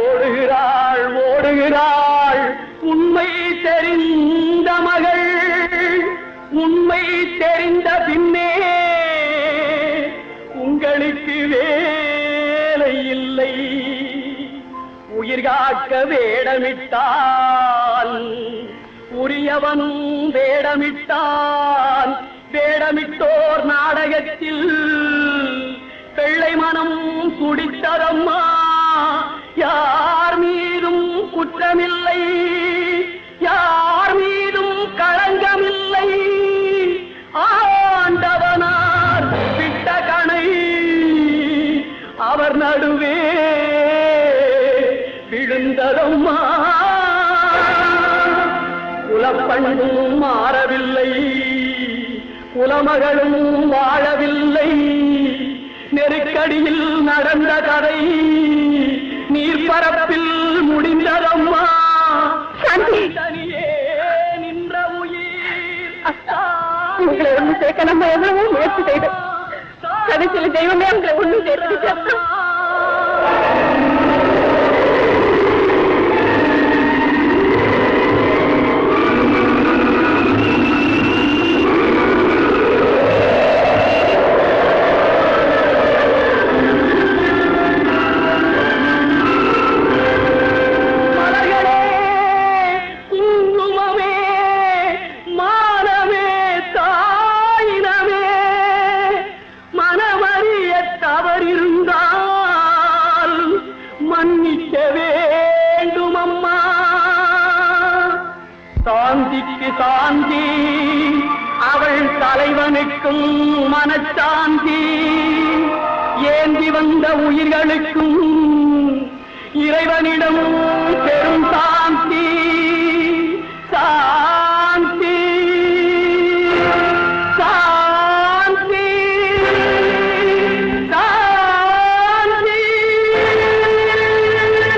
ஓடுகிறாள் ஓடுகிறாள் உண்மை தெரிந்த மகள், உண்மை தெரிந்த பின்னே உங்களுக்கு வேலை இல்லை. உயிர் காக்க வேடமிட்டான் உரியவன், வேடமிட்டான் வேடமிட்டோர் நாடகத்தில் வெள்ளை மனம் குடித்ததம்மா. யார் மீதும் குற்றமில்லை, யார் மீதும் களங்கமில்லை. ஆண்டவனார் விட்ட கணை அவர் நடுவே விழுந்ததம்மா. குலப்பண்ணும் மாறவில்லை, குலமகளும் வாழவில்லை. நெருக்கடியில் நடந்த கதை நீர்பரப்பில் முடிந்ததம்மா. தனியே நின்ற உயிர் உங்களை ஒண்ணு சேர்க்க நம்ம எவ்வளவோ முயற்சி செய்தோம். கடைசியில் தெய்வமே உங்களை ஒண்ணு சேர்த்து. சாந்திக்கு சாந்தி, அவள் தலைவனுக்கும் மனச்சாந்தி. ஏந்தி வந்த உயிர்களுக்கும் இறைவனிடம்